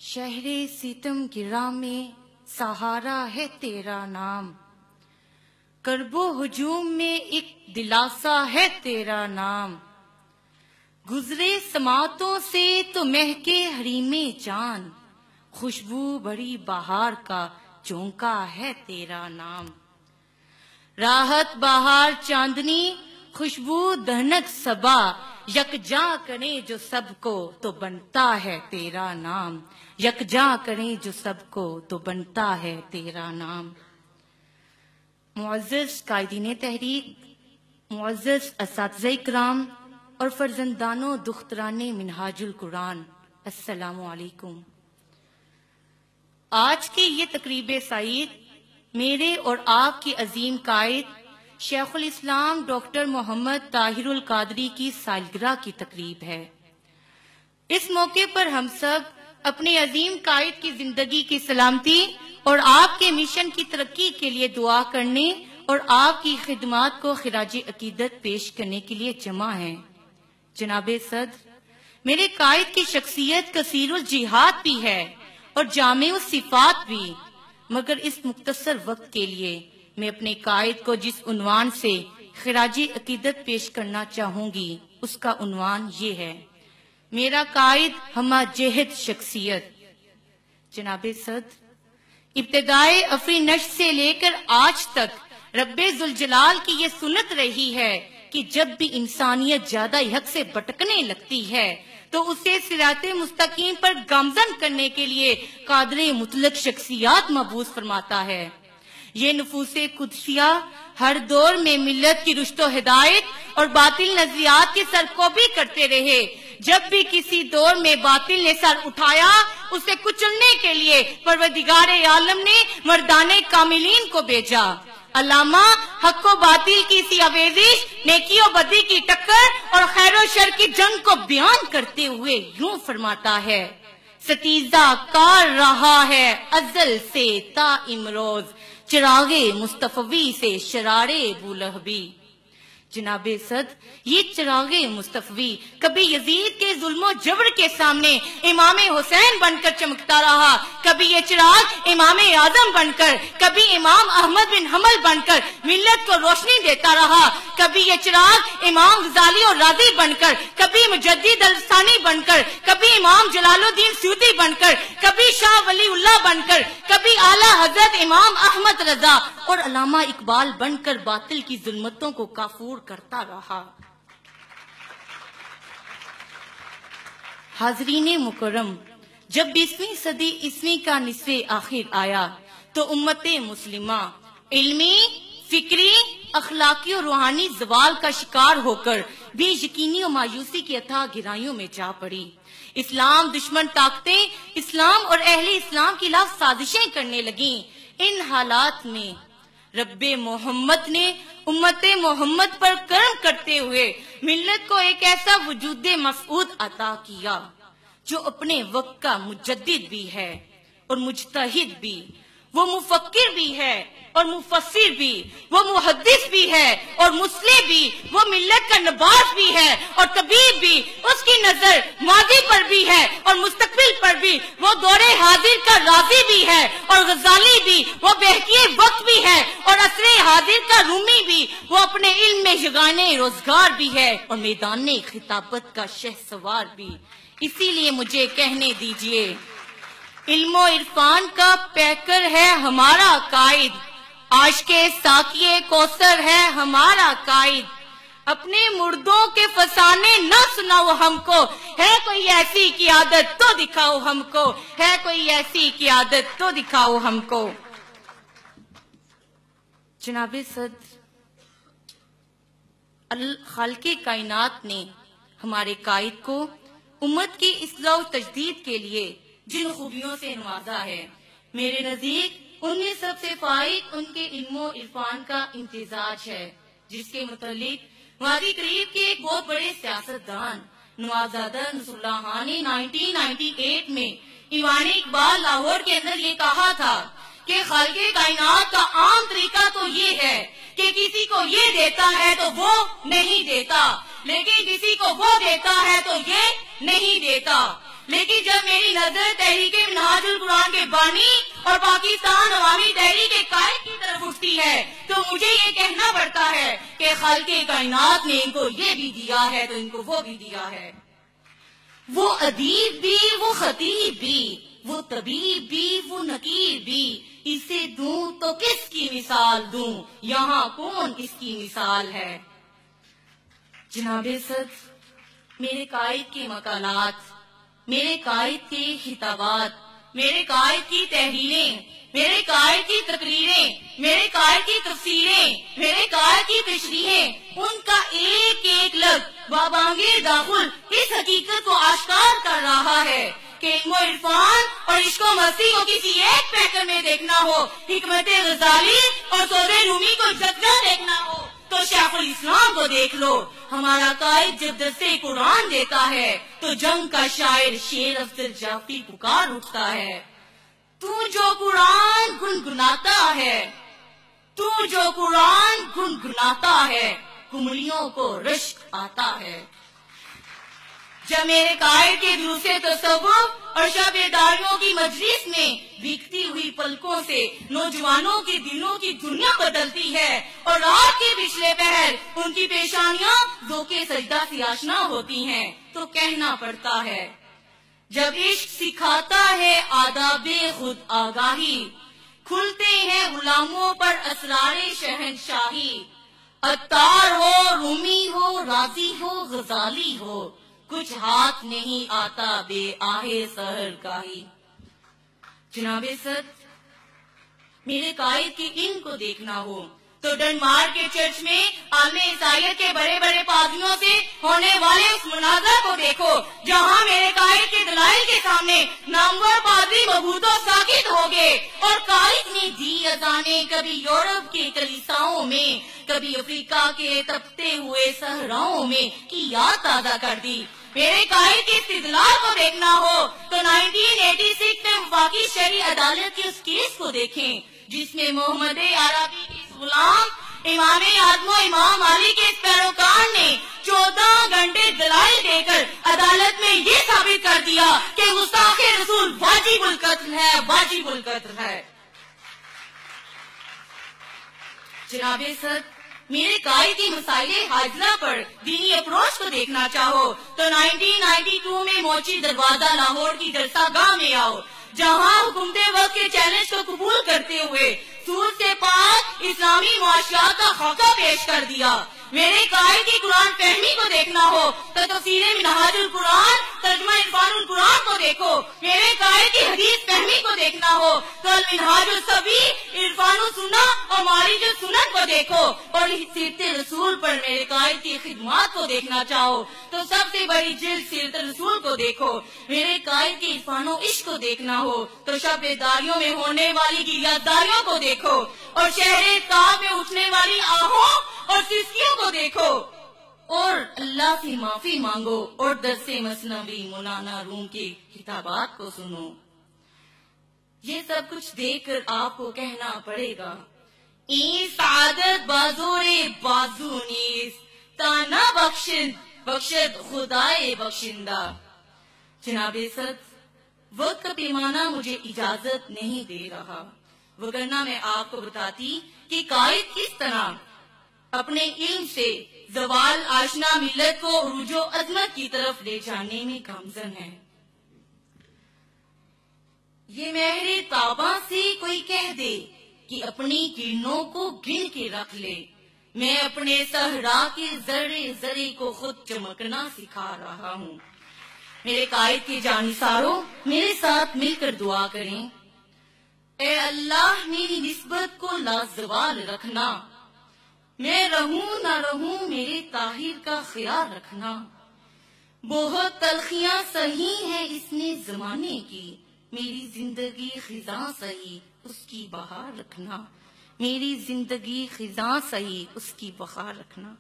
شہر ستم گرا میں سہارا ہے تیرا نام، کرب و ہجوم میں ایک دلاسا ہے تیرا نام، گزرے سماعتوں سے تو مہکے حریم جان، خوشبو بڑی بہار کا چونکا ہے تیرا نام، راحت بہار چاندنی خوشبو دھنک صبا، یکجاں کریں جو سب کو تو بنتا ہے تیرا نام، یکجاں کریں جو سب کو تو بنتا ہے تیرا نام۔ معزز قائدین تحریک، معزز اساتذہ اکرام اور فرزندانوں دختران منہاج القرآن، السلام علیکم۔ آج کی یہ تقریب سعید میرے اور آپ کی عظیم قائد شیخ الاسلام ڈاکٹر محمد طاہر القادری کی سالگرہ کی تقریب ہے۔ اس موقع پر ہم سب اپنے عظیم قائد کی زندگی کی سلامتی اور آپ کے مشن کی ترقی کے لیے دعا کرنے اور آپ کی خدمات کو خراج عقیدت پیش کرنے کے لیے جمع ہیں۔ جناب صدر، میرے قائد کی شخصیت کثیر الجہاد بھی ہے اور جامع الصفات بھی، مگر اس مختصر وقت کے لیے میں اپنے قائد کو جس عنوان سے خراج عقیدت پیش کرنا چاہوں گی اس کا عنوان یہ ہے: میرا قائد ہمہ جہد شخصیت۔ جناب صدر، ابتدائے افری نشر سے لے کر آج تک رب ذوالجلال کی یہ سنت رہی ہے کہ جب بھی انسانیت زیادہ حق سے بھٹکنے لگتی ہے تو اسے صراط مستقیم پر گامزن کرنے کے لیے قادر مطلق شخصیات مبعوث فرماتا ہے۔ یہ نفوس قدسیہ ہر دور میں ملت کی رشد و ہدایت اور باطل نظریات کی سرکوبی کرتے رہے۔ جب بھی کسی دور میں باطل نے سر اٹھایا، اسے کچلنے کے لیے پروردگار عالم نے مردان کاملین کو بھیجا۔ علامہ حق و باطل کی سی آویزش، نیکی و بدی کی ٹکر اور خیر و شر کی جنگ کو بیان کرتے ہوئے یوں فرماتا ہے: ستیزہ کار رہا ہے ازل سے تا امروز، چراغ مصطفی سے شرارے بولہبی۔ جناب صدر، یہ چراغ مصطفی کبھی یزید کے ظلم و جبر کے سامنے امام حسین بن کر چمکتا رہا، کبھی یہ چراغ امام اعظم بن کر، کبھی امام احمد بن حنبل بن کر ملت کو روشنی دیتا رہا، کبھی یہ چراغ امام غزالی اور رازی بن کر، کبھی مجدد الثانی بن کر، کبھی امام جلال الدین سیوطی بن کر، کبھی شاہ ولی اللہ بن کر، کبھی اعلیٰ حضرت امام احمد رضا اور علامہ اقبال بن کر باطل کی ظلمتوں کو کافور کرتا رہا۔ حاضرین مکرم، جب 20ویں صدی عیسوی کا نصف آخر آیا تو امت مسلمہ علمی، فکری، اخلاقی اور روحانی زوال کا شکار ہو کر بے یقینی اور مایوسی کی اتھاہ گہرائیوں میں جا پڑی۔ اسلام دشمن طاقتیں اسلام اور اہل اسلام کے خلاف سازشیں کرنے لگیں۔ ان حالات میں رب محمد نے امت محمد پر کرم کرتے ہوئے ملت کو ایک ایسا وجود مسعود عطا کیا جو اپنے وقت کا مجدد بھی ہے اور مجتہد بھی، وہ مفکر بھی ہے اور مفسر بھی، وہ محدث بھی ہے اور مصلح بھی، وہ ملت کا نباز بھی ہے اور طبیب بھی، اس کی نظر ماضی پر بھی ہے اور مستقبل پر بھی، وہ دور حاضر کا راضی بھی ہے اور غزالی بھی، وہ بہکیے وقت بھی ہے اور عصر حاضر کا رومی بھی، وہ اپنے علم میں یگانہ روزگار بھی ہے اور میدان خطابت کا شہسوار بھی۔ اسی لیے مجھے کہنے دیجئے، علم و عرفان کا پیکر ہے ہمارا قائد، عاشق ساقیے کوثر ہے ہمارا قائد، اپنے مردوں کے فسانے نہ سناؤ ہم کو، ہے کوئی ایسی قیادت تو دکھاؤ ہم کو، ہے کوئی ایسی قیادت تو دکھاؤ ہم کو۔ جناب صدر، خالق کائنات نے ہمارے قائد کو امت کی اصلاح و تجدید کے لیے جن خوبیوں سے نوازا ہے، میرے نزدیک ان میں سب سے فائق ان کے علم و عرفان کا امتزاج ہے، جس کے متعلق ماضی قریب کے ایک بہت بڑے سیاستدان نوازادہ نصر اللہ خان نے 1998 میں ایوان اقبال لاہور کے اندر یہ کہا تھا کہ خالق کائنات کا عام طریقہ تو یہ ہے کہ کسی کو یہ دیتا ہے تو وہ نہیں دیتا، لیکن کسی کو وہ دیتا ہے تو یہ نہیں دیتا۔ لیکن جب میری نظر تحریک پاکستان کے بانی اور پاکستان عوامی تحریک کے قائد کی طرف اٹھتی ہے تو مجھے یہ کہنا پڑتا ہے کہ خالق کائنات نے ان کو یہ بھی دیا ہے تو ان کو وہ بھی دیا ہے. وہ ادیب بھی، وہ خطیب بھی، وہ طبیب بھی، وہ نقیب بھی. اسے دوں تو کس کی مثال دوں، یہاں کون اس کی مثال ہے. جناب صدر، میرے قائد کے مقالات، میرے قائد کے خطابات، میرے قائد کی تحریریں، میرے قائد کی تقریریں، میرے قائد کی تفسیریں، میرے قائد کی تشریحیں، ان کا ایک ایک لفظ بابانگیر داخل اس حقیقت کو آشکار کر رہا ہے کہ علم و عرفان اور عشق و مستی کو کسی ایک پیکر میں دیکھنا ہو، حکمت غزالی اور سود رومی کو جگہ دیکھنا ہو تو شیخ الاسلام کو دیکھ لو. ہمارا قائد جب درسے قرآن دیتا ہے تو جنگ کا شاعر شیر افضل جعفری پکار اٹھتا ہے. تو جو قرآن گنگناتا ہے، تو جو قرآن گنگناتا ہے، کملیوں کو رشک آتا ہے. جب میرے قائد کے دروس تصوف اور شب بیداریوں کی مجلس میں بھیگتی ہوئی پلکوں سے نوجوانوں کے دلوں کی دنیا بدلتی ہے اور رات کے پچھلے پہر ان کی پیشانیاں ذوق سجدہ سے آشنا ہوتی ہیں تو کہنا پڑتا ہے، جب عشق سکھاتا ہے آداب خود آگاہی، کھلتے ہیں غلاموں پر اسرار شہنشاہی. عطار ہو، رومی ہو، رازی ہو، غزالی ہو، کچھ ہاتھ نہیں آتا بے آہے سحر گاہی. جناب صدر، میرے قائد کی ان کو دیکھنا ہو تو ڈنمارک کے چرچ میں عالم عیسائیت کے بڑے بڑے پادریوں سے ہونے والے اس مناظر کو دیکھو جہاں میرے قائد کے دلائل کے سامنے نامور پادری مبہوت و ساکت ہو گئے اور قائد نے دی اذانیں کبھی یورپ کے کلیساؤں میں، کبھی افریقہ کے تپتے ہوئے صحراؤں میں کی یاد تازہ کر دی. میرے قائد کے استدلال کو دیکھنا ہو تو 1986 میں وفاقی شرعی عدالت کے اس کیس کو دیکھیں جس میں محمد عربی کے غلام امام اعظم و امام علی کے پیروکار نے 14 گھنٹے دلائل دے کر عدالت میں یہ ثابت کر دیا کہ گستاخ رسول واجب القتل ہے، واجب القتل ہے. جناب صدر، میرے قائد کی مسائل حاضرہ پر دینی اپروچ کو دیکھنا چاہو تو 1992 میں موچی دروازہ لاہور کی درسگاہ میں آؤ جہاں حکومت وقت کے چیلنج کو قبول کرتے ہوئے سود سے پاک اسلامی معاشیات کا خاکہ پیش کر دیا. میرے قائد کی قرآن فہمی کو دیکھنا ہو تو تفسیر منہاج القرآن، ترجمہ عرفان القرآن کو دیکھو. میرے قائد کی حدیث فہمی کو دیکھنا ہو تو المنہاج الصبی، عرفان السنہ اور معارج السنن کو دیکھو. اور سیرت رسول پر میرے قائد کی خدمات کو دیکھنا چاہو تو سب سے بڑی جلد سیرت رسول کو دیکھو. میرے قائد کے عرفان و عشق کو دیکھنا ہو تو شب بیداریوں میں ہونے والی گریاداریوں کو دیکھو اور شہر کعب میں اٹھنے والی آہوں اور سسکیوں کو دیکھو اور اللہ سے معافی مانگو اور درس مثنوی مولانا روم کی خطابات کو سنو. یہ سب کچھ دیکھ کر آپ کو کہنا پڑے گا، این سعادت بازور بازو نیز تانا بخشد خدائے بخشندہ. جناب صدر، وقت کا پیمانہ مجھے اجازت نہیں دے رہا، وگرنہ میں آپ کو بتاتی کہ قائد کس طرح اپنے علم سے زوال آشنا ملت کو عروج و عظمت کی طرف لے جانے میں گامزن ہے. یہ مہر تاباں سے کوئی کہہ دے کہ اپنی کرنوں کو گن کے رکھ لے، میں اپنے صحرا کے ذرے ذرے کو خود چمکنا سکھا رہا ہوں. میرے قائد کے جانثاروں، میرے ساتھ مل کر دعا کریں، اے اللہ میری نسبت کو لازوال رکھنا، میں رہوں نہ رہوں میرے طاہر کا خیال رکھنا. بہت تلخیاں سہی ہیں اس نے زمانے کی، میری زندگی خزاں سہی اس کی بہار رکھنا، میری زندگی خزاں سہی اس کی بہار رکھنا.